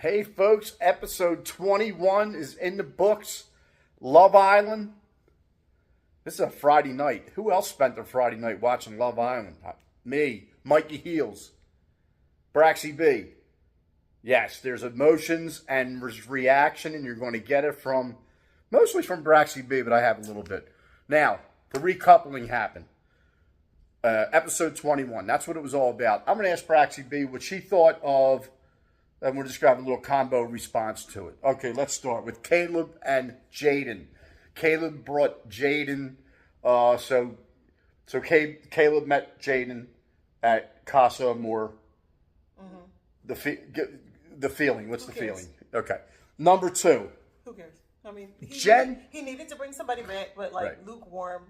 Hey folks, episode 21 is in the books. Love Island. This is a Friday night. Who else spent their Friday night watching Love Island? Me, Mikey Heels, Braxy B. Yes, there's emotions and reaction, and you're going to get it mostly from Braxy B, but I have a little bit. Now, the recoupling happened. Episode 21. That's what it was all about. I'm going to ask Braxy B what she thought of, and we're just going to have a little combo response to it. Okay, let's start with Caleb and Jaden. Caleb brought Jaden. So Caleb met Jaden at Casa Amor. Mm-hmm. The feeling. What's the feeling? Okay. Number 2. Who cares? I mean, he needed to bring somebody back, but right. Lukewarm.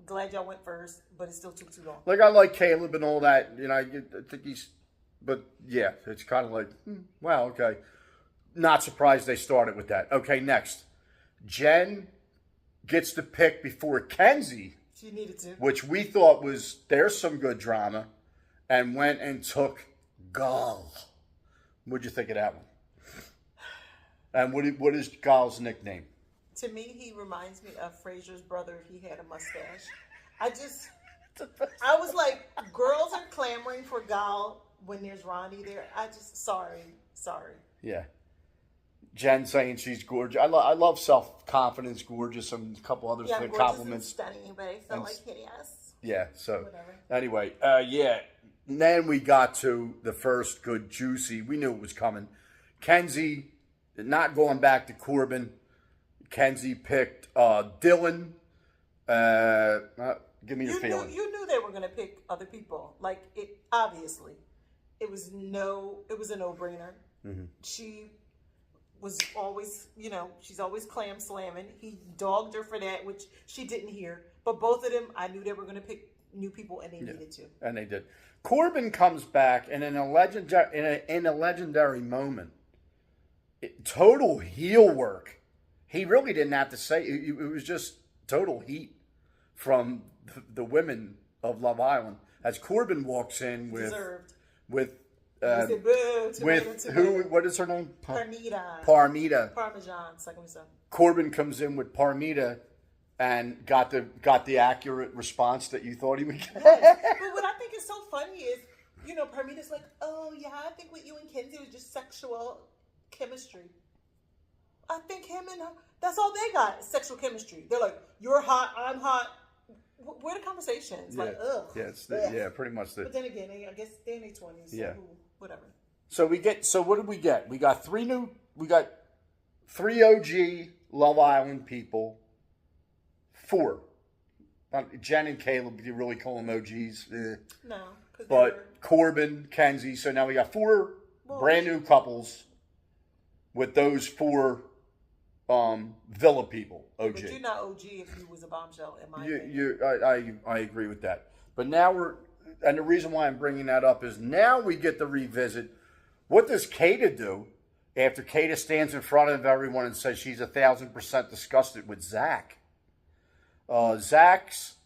Glad y'all went first, but it still took too long. Like, I like Caleb and all that. You know, I think he's... But, yeah, it's kind of like, wow, okay. Not surprised they started with that. Okay, next. Jen gets the pick before Kenzie. She needed to. Which we thought was, there's some good drama. And went and took Gal. What'd you think of that one? And what is Gal's nickname? To me, he reminds me of Fraser's brother if he had a mustache. I was like, girls are clamoring for Gal when there's Ronnie there. Sorry. Yeah. Jen saying she's gorgeous. I love self-confidence, gorgeous, and a couple other compliments. Stunning, but I felt like hideous. Yeah, so whatever. Anyway, yeah. And then we got to the first good juicy. We knew it was coming. Kenzie, not going back to Corbin. Kenzie picked Dylan. Give me your feeling. You knew they were going to pick other people. Like, it obviously. It was a no-brainer. Mm-hmm. She was always, she's always clam slamming. He dogged her for that, which she didn't hear. But both of them, I knew they were going to pick new people, and they needed to. And they did. Corbin comes back, and in a legendary moment, total heel work. He really didn't have to say it. It was just total heat from the women of Love Island as Corbin walks in with who? What is her name? Parmita. Parmesan. Second. Corbin comes in with Parmita and got the accurate response that you thought he would get. Yes. But what I think is so funny is, Parmita's like, oh yeah, I think with you and Kenzie was just sexual chemistry. I think him and her, that's all they got, sexual chemistry. They're like, you're hot, I'm hot. Where are the conversations? Yeah. Like, ugh. Yeah, pretty much. But then again, I guess they're in their 20s. So whatever. So what did we get? We got three OG Love Island people. 4. Jen and Caleb, you really call them OGs? No. But Corbin, Kenzie. So now we got 4 brand new couples with those 4 villa people. OG. But you're not OG if you was a bombshell, in my opinion. I agree with that. But now and the reason why I'm bringing that up is now we get to revisit, what does Kata do after Kata stands in front of everyone and says she's 1,000% disgusted with Zach? Zach's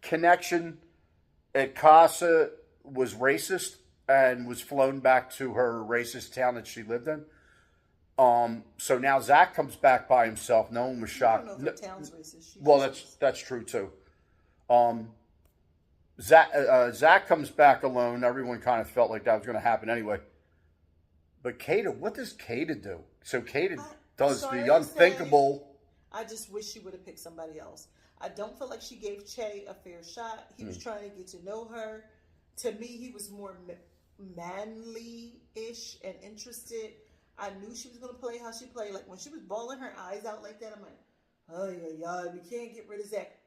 connection at Casa was racist and was flown back to her racist town that she lived in. So now Zach comes back by himself. No one was shocked. I don't know if her town's racist. Well, that's true too. Zach comes back alone. Everyone kind of felt like that was going to happen anyway. But Kata, what does Kata do? So Kata does the unthinkable. I just wish she would have picked somebody else. I don't feel like she gave Che a fair shot. He was trying to get to know her. To me, he was more manly-ish and interested. I knew she was going to play how she played. Like, when she was bawling her eyes out like that, I'm like, oh, yeah, we can't get rid of Zach.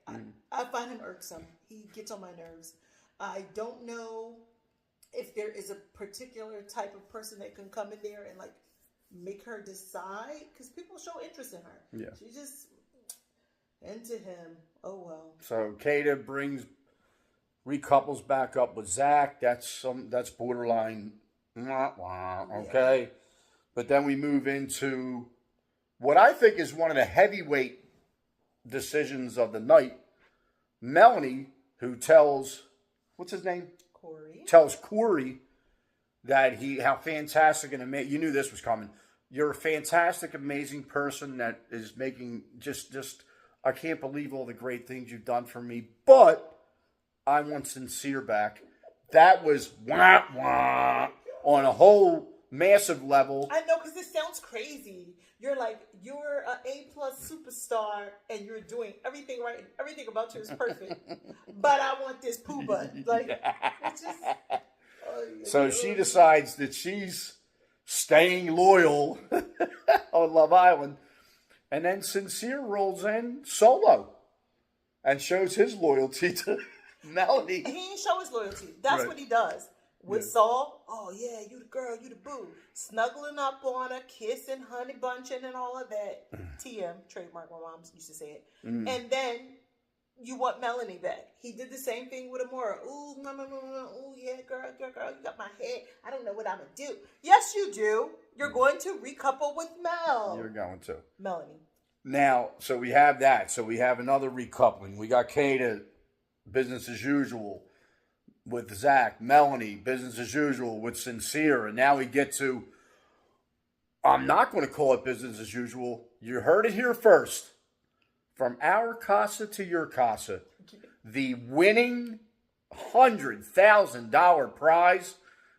I find him irksome. He gets on my nerves. I don't know if there is a particular type of person that can come in there and, like, make her decide. Because people show interest in her. Yeah. She just into him. Oh, well. So, Kata recouples back up with Zach. That's borderline. Okay. Yeah. But then we move into what I think is one of the heavyweight decisions of the night. Melanie, who tells, what's his name? Corey. Tells Corey that how fantastic and amazing. You knew this was coming. You're a fantastic, amazing person that is making just. I can't believe all the great things you've done for me, but I want Sincere back. That was wah wah on a whole massive level. I know, because this sounds crazy. You're like, you're an A+ superstar and you're doing everything right and everything about you is perfect. But I want this poo butt. Like, it's just. So she decides that she's staying loyal on Love Island. And then Sincere rolls in solo and shows his loyalty to Melanie. He ain't show his loyalty. That's Right. what he does. With Saul, oh yeah, you the girl, you the boo. Snuggling up on her, kissing, honey bunching, and all of that. TM, trademark, my mom used to say it. And then you want Melanie back. He did the same thing with Amora. Ooh, mama, ooh, yeah, girl, you got my head. I don't know what I'm going to do. Yes, you do. You're going to recouple with Mel. You're going to. Melanie. Now, so we have that. So we have another recoupling. We got Kata, business as usual with Zach. Melanie, business as usual with Sincere. And now we get to, I'm not going to call it business as usual. You heard it here first. From our casa to your casa, the winning $100,000 prize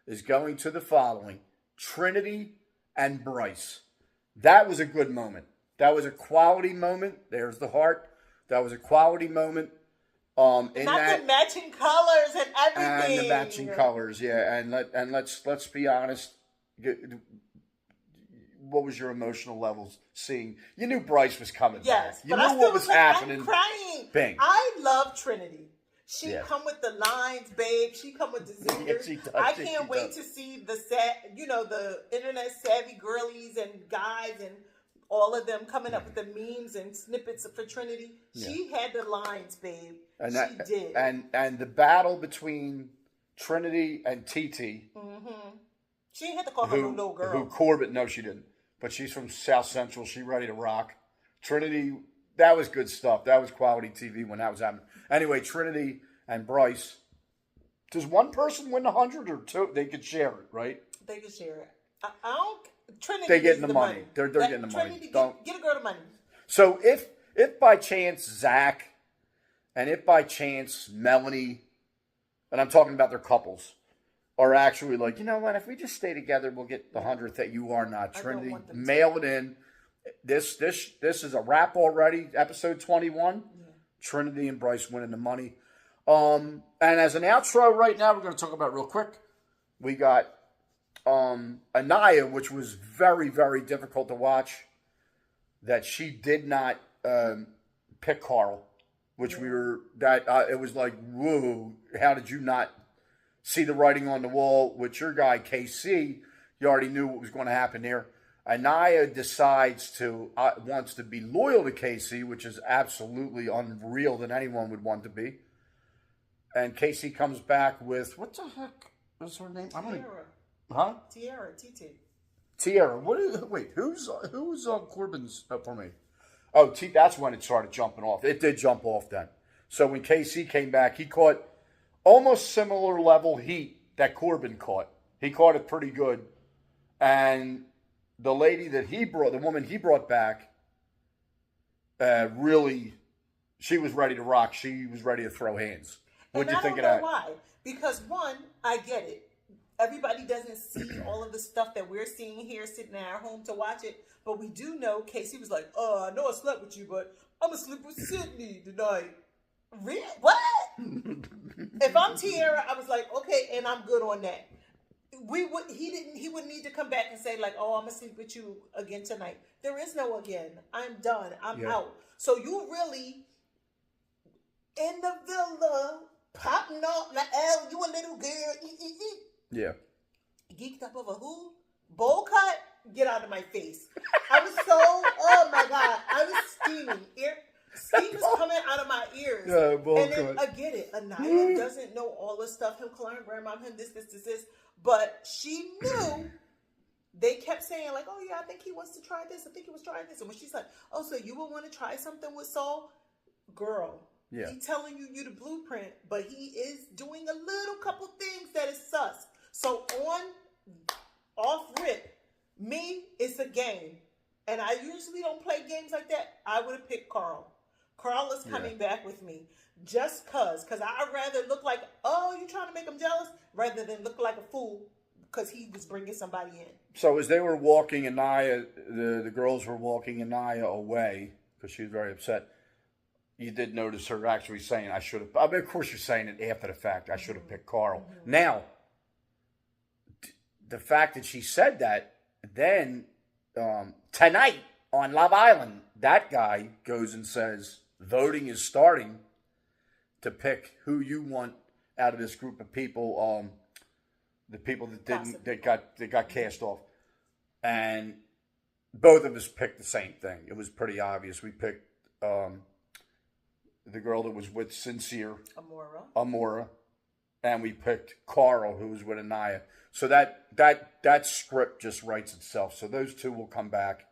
is going to the following: Trinity and Bryce. That was a good moment. That was a quality moment. There's the heart. That was a quality moment. The matching colors and everything. And the matching colors, yeah. And let's be honest. What was your emotional levels seeing? You knew Bryce was coming yes, back. You but knew I what was like, happening. I'm crying. Bing. I love Trinity. She come with the lines, babe. She come with the zingers. Yes, she does. I can't wait to see the internet savvy girlies and guys and all of them coming up with the memes and snippets for Trinity. She had the lines, babe. And she did. And the battle between Trinity and TT. Mm-hmm. She ain't had to call her little girl. Who Corbett? No, she didn't. But she's from South Central. She ready to rock. Trinity, that was good stuff. That was quality TV when that was happening. Anyway, Trinity and Bryce. Does one person win 100 or two? They could share it, right? They could share it. I don't. Trinity. They're getting the money. They're getting the money. Trinity, Don't get a girl the money. So if by chance Zach and if by chance Melanie, and I'm talking about their couples, are actually like, you know what, if we just stay together, we'll get the 100th that you are not. Trinity, mail it in. This is a wrap already, episode 21. Yeah. Trinity and Bryce winning the money. And as an outro right now, we're going to talk about real quick. We got Anaya, which was very, very difficult to watch, that she did not pick Carl, which it was like, whoa, how did you not see the writing on the wall with your guy, KC? You already knew what was going to happen there. Anaya decides wants to be loyal to KC, which is absolutely unreal that anyone would want to be. And Casey comes back with, what the heck is her name? I don't know. Huh? Tiara, TT. Tiara. Who's Corbin's for me? Oh, that's when it started jumping off. It did jump off then. So when KC came back, he caught almost similar level heat that Corbin caught. He caught it pretty good. And the lady the woman he brought back, really, she was ready to rock. She was ready to throw hands. What'd you think of that? I don't know why. Because one, I get it. Everybody doesn't see all of the stuff that we're seeing here sitting in our home to watch it. But we do know Casey was like, I know I slept with you, but I'm going to sleep with Sydney tonight. Really? What? If I'm Tiara, I was like, okay, and I'm good on that. He wouldn't need to come back and say like, oh, I'm going to sleep with you again tonight. There is no again. I'm done. I'm out. So you really, in the villa, popping off like, oh, you a little girl. Yeah. Geeked up over who? Bowl cut? Get out of my face. I was oh my God. I was steaming. Steam is coming out of my ears. Yeah, bowl cut. And then I get it. Anaya doesn't know all this stuff. Him calling grandma, him this. But she knew. They kept saying like, oh yeah, I think he wants to try this. I think he was trying this. And when she's like, oh, so you would want to try something with Saul? Girl. Yeah. He's telling you the blueprint, but he is doing a little couple things that is sus. So on game, and I usually don't play games like that, I would have picked Carl. Carl is coming back with me just because I'd rather look like, oh, you trying to make him jealous, rather than look like a fool because he was bringing somebody in. So as they were walking Anaya, the girls were walking Anaya away because she was very upset. You did notice her actually saying, I should have. I mean, of course, you're saying it after the fact. I should have picked Carl. Now, the fact that she said that, then tonight on Love Island, that guy goes and says, voting is starting to pick who you want out of this group of people. The people that didn't, that got cast off, and both of us picked the same thing. It was pretty obvious. We picked the girl that was with Sincere, Amora, and we picked Carl, who was with Anaya. So that script just writes itself. So those two will come back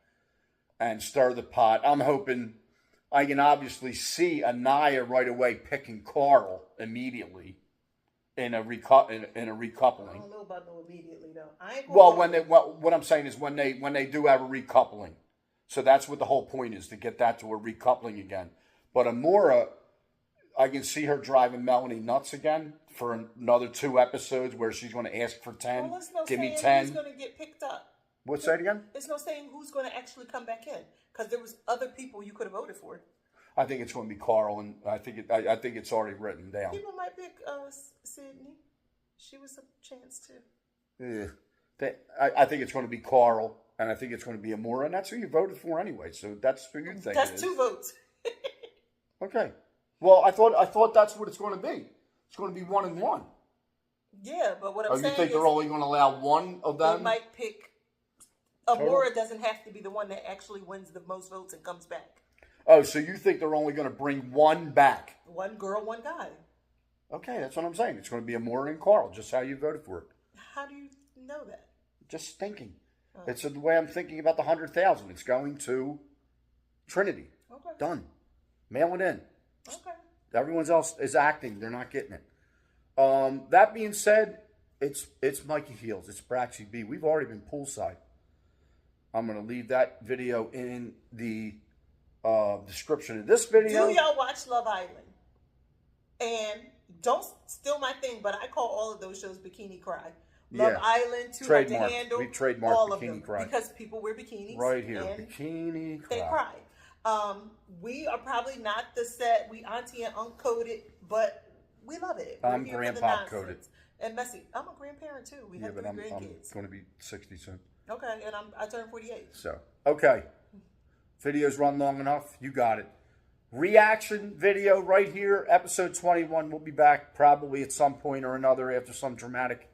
and stir the pot. I'm hoping I can obviously see Anaya right away picking Carl immediately in a recoupling. I don't know about no immediately though. What I'm saying is when they do have a recoupling. So that's what the whole point is, to get that to a recoupling again. But Amora, I can see her driving Melanie nuts again for another 2 episodes where she's going to ask for 10. Well, no give me 10. Who's going to get picked up? What's that again? There's no saying who's going to actually come back in because there was other people you could have voted for. I think it's going to be Carl, and I think it's already written down. People might pick Sydney. She was a chance too. Yeah, I think it's going to be Carl, and I think it's going to be Amora, and that's who you voted for anyway. So that's who you think. That's 2 votes. Okay. Well, I thought that's what it's going to be. It's going to be 1 and 1. Yeah, but what I'm saying is, you think they're only going to allow one of them? They might pick. Amora doesn't have to be the one that actually wins the most votes and comes back. Oh, so you think they're only going to bring one back? 1 girl, 1 guy. Okay, that's what I'm saying. It's going to be Amora and Carl, just how you voted for it. How do you know that? Just thinking. Oh. It's the way I'm thinking about the 100,000. It's going to Trinity. Okay. Done. Mail it in. Okay. Everyone else is acting. They're not getting it. That being said, it's Mikey Heels. It's Braxy B. We've already been poolside. I'm going to leave that video in the description of this video. Do y'all watch Love Island? And don't steal my thing, but I call all of those shows Bikini Cry. Love Island, Too Hot to Handle. We trademarked all Bikini of them Cry. because people wear bikinis. Right here. Bikini Cry. They cry. We are probably not the set. We auntie and uncoded, but we love it. I'm grandpa coded. And messy. I'm a grandparent too. We have 3 grandkids. I'm going to be 60 soon. Okay, and I turned 48. So, okay. Videos run long enough. You got it. Reaction video right here, episode 21. We'll be back probably at some point or another after some dramatic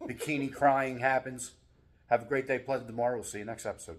bikini crying happens. Have a great day. Pleasant tomorrow. We'll see you next episode.